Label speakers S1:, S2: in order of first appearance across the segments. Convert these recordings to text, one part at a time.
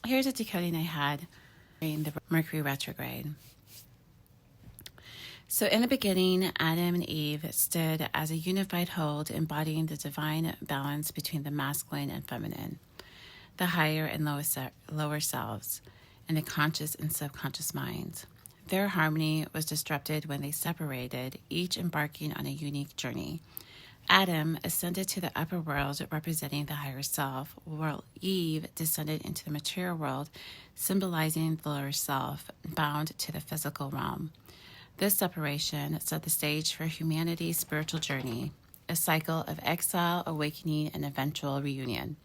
S1: Here's a decoding I had during the Mercury retrograde. So in the beginning, Adam and Eve stood as a unified whole, embodying the divine balance between the masculine and feminine, the higher and lower selves, and the conscious and subconscious minds. Their harmony was disrupted when they separated, each embarking on a unique journey. Adam ascended to the upper world, representing the higher self, while Eve descended into the material world, symbolizing the lower self, bound to the physical realm. This separation set the stage for humanity's spiritual journey, a cycle of exile, awakening, and eventual reunion.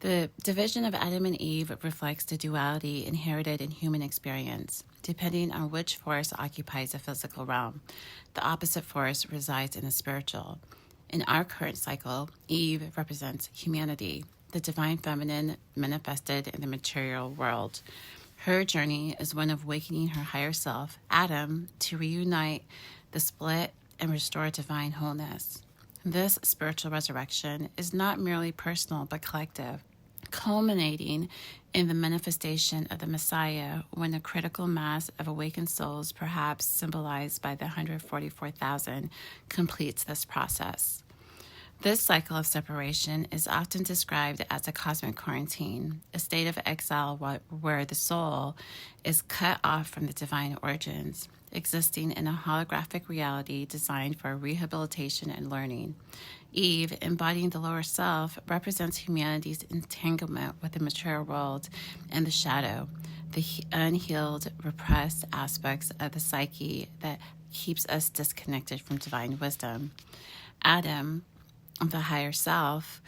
S1: The division of Adam and Eve reflects the duality inherited in human experience. Depending on which force occupies the physical realm, the opposite force resides in the spiritual. In our current cycle, Eve represents humanity, the divine feminine manifested in the material world. Her journey is one of awakening her higher self, Adam, to reunite the split and restore divine wholeness. This spiritual resurrection is not merely personal but collective, culminating in the manifestation of the Messiah when a critical mass of awakened souls, perhaps symbolized by the 144,000, completes this process. This cycle of separation is often described as a cosmic quarantine, a state of exile where the soul is cut off from the divine origins, existing in a holographic reality designed for rehabilitation and learning. Eve, embodying the lower self, represents humanity's entanglement with the material world and the shadow, the unhealed, repressed aspects of the psyche that keeps us disconnected from divine wisdom. Adam, the higher self,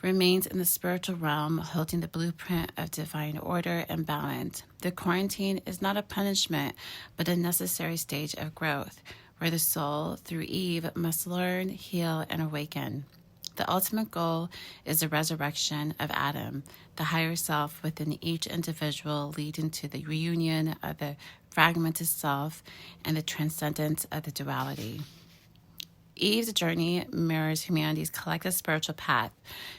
S1: remains in the spiritual realm, holding the blueprint of divine order and balance. The quarantine is not a punishment, but a necessary stage of growth, where the soul, through Eve, must learn, heal, and awaken. The ultimate goal is the resurrection of Adam, the higher self within each individual, leading to the reunion of the fragmented self and the transcendence of the duality. Eve's journey mirrors humanity's collective spiritual path.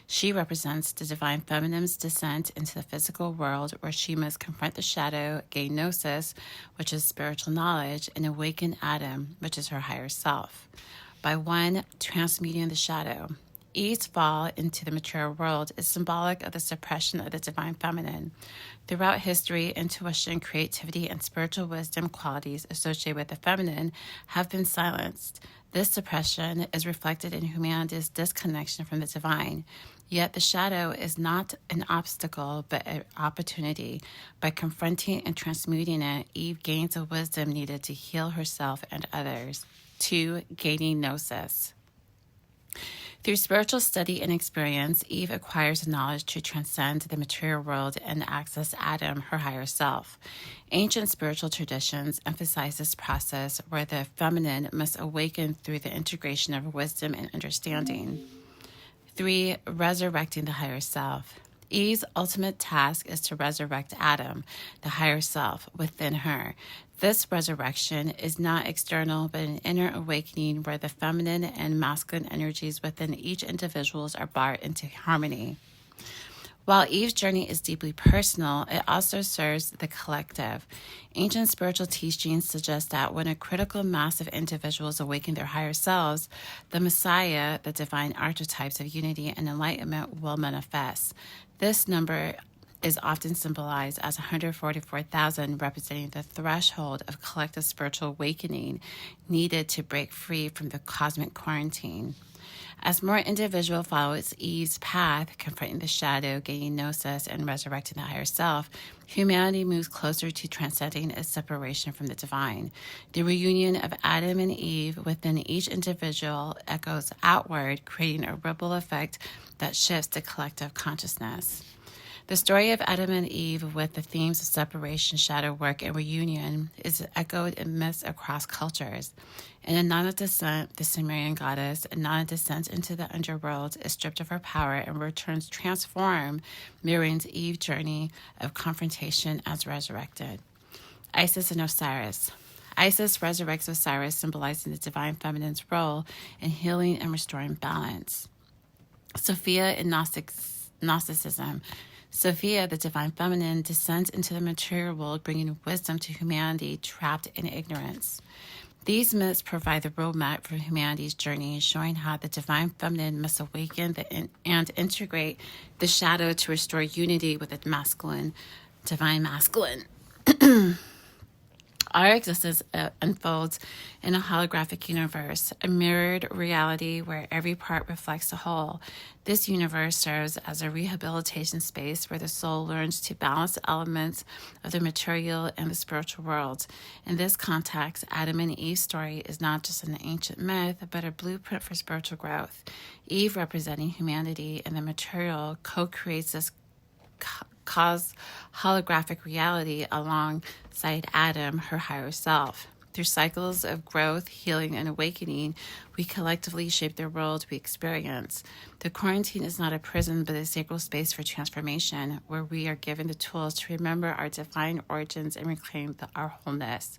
S1: She represents the divine feminine's descent into the physical world, where she must confront the shadow, gain gnosis, which is spiritual knowledge, and awaken Adam, which is her higher self. By one transmuting the shadow, Eve's fall into the material world is symbolic of the suppression of the divine feminine. Throughout history, intuition, creativity, and spiritual wisdom qualities associated with the feminine have been silenced. This suppression is reflected in humanity's disconnection from the divine. Yet the shadow is not an obstacle, but an opportunity. By confronting and transmuting it, Eve gains the wisdom needed to heal herself and others. 2. Gaining gnosis. Through spiritual study and experience, Eve acquires the knowledge to transcend the material world and access Adam, her higher self. Ancient spiritual traditions emphasize this process where the feminine must awaken through the integration of wisdom and understanding. 3. Resurrecting the higher self. Eve's ultimate task is to resurrect Adam, the higher self, within her. This resurrection is not external, but an inner awakening where the feminine and masculine energies within each individual are brought into harmony. While Eve's journey is deeply personal, it also serves the collective. Ancient spiritual teachings suggest that when a critical mass of individuals awaken their higher selves, the Messiah, the divine archetypes of unity and enlightenment, will manifest. This number is often symbolized as 144,000, representing the threshold of collective spiritual awakening needed to break free from the cosmic quarantine. As more individual follows Eve's path, confronting the shadow, gaining gnosis, and resurrecting the higher self, humanity moves closer to transcending its separation from the divine. The reunion of Adam and Eve within each individual echoes outward, creating a ripple effect that shifts the collective consciousness. The story of Adam and Eve, with the themes of separation, shadow work, and reunion, is echoed in myths across cultures. In Inanna Descent, the Sumerian goddess, Inanna descends into the underworld, is stripped of her power, and returns transformed, mirroring Eve's journey of confrontation as resurrected. Isis and Osiris. Isis resurrects Osiris, symbolizing the divine feminine's role in healing and restoring balance. Sophia in Gnosticism Sophia, the divine feminine, descends into the material world, bringing wisdom to humanity trapped in ignorance. These myths provide the roadmap for humanity's journey, showing how the divine feminine must awaken and integrate the shadow to restore unity with the divine masculine. Our existence unfolds in a holographic universe, a mirrored reality where every part reflects the whole. This universe serves as a rehabilitation space where the soul learns to balance the elements of the material and the spiritual world. In this context, Adam and Eve's story is not just an ancient myth, but a blueprint for spiritual growth. Eve, representing humanity and the material, co-creates this holographic reality alongside Adam, her higher self. Through cycles of growth, healing, and awakening, we collectively shape the world we experience. The quarantine is not a prison, but a sacred space for transformation, where we are given the tools to remember our divine origins and reclaim our wholeness.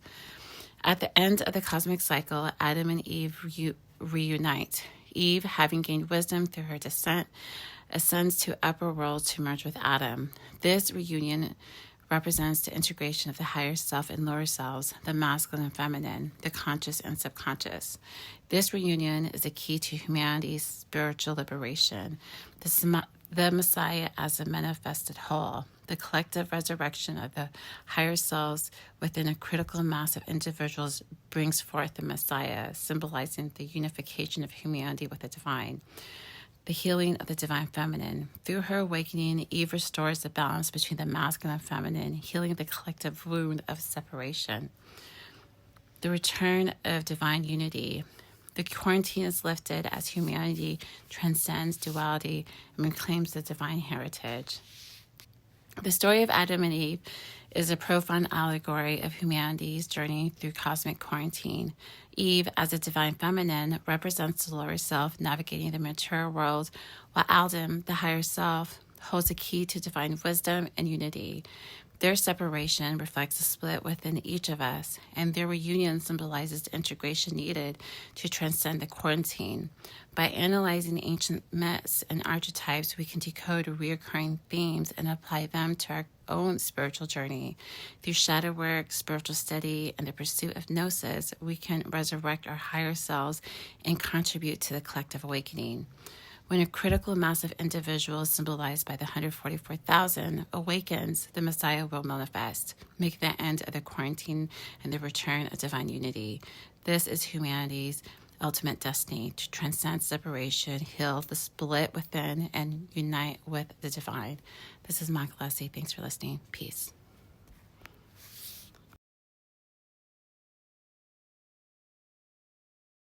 S1: At the end of the cosmic cycle, Adam and Eve reunite. Eve, having gained wisdom through her descent, ascends to upper world to merge with Adam. This reunion represents the integration of the higher self and lower selves, the masculine and feminine, the conscious and subconscious. This reunion is a key to humanity's spiritual liberation. The Messiah as a manifested whole, the collective resurrection of the higher selves within a critical mass of individuals brings forth the Messiah, symbolizing the unification of humanity with the divine. The healing of the divine feminine. Through her awakening, Eve restores the balance between the masculine and feminine, healing the collective wound of separation. The return of divine unity. The quarantine is lifted as humanity transcends duality and reclaims the divine heritage. The story of Adam and Eve is a profound allegory of humanity's journey through cosmic quarantine. Eve, as a divine feminine, represents the lower self navigating the material world, while Adam, the higher self, holds the key to divine wisdom and unity. Their separation reflects the split within each of us, and their reunion symbolizes the integration needed to transcend the quarantine. By analyzing ancient myths and archetypes, we can decode recurring themes and apply them to our own spiritual journey. Through shadow work, spiritual study, and the pursuit of gnosis, we can resurrect our higher selves and contribute to the collective awakening. When a critical mass of individuals, symbolized by the 144,000, awakens, the Messiah will manifest, make the end of the quarantine and the return of divine unity. This is humanity's ultimate destiny, to transcend separation, heal the split within, and unite with the divine. This is Monica Leslie. Thanks for listening. Peace.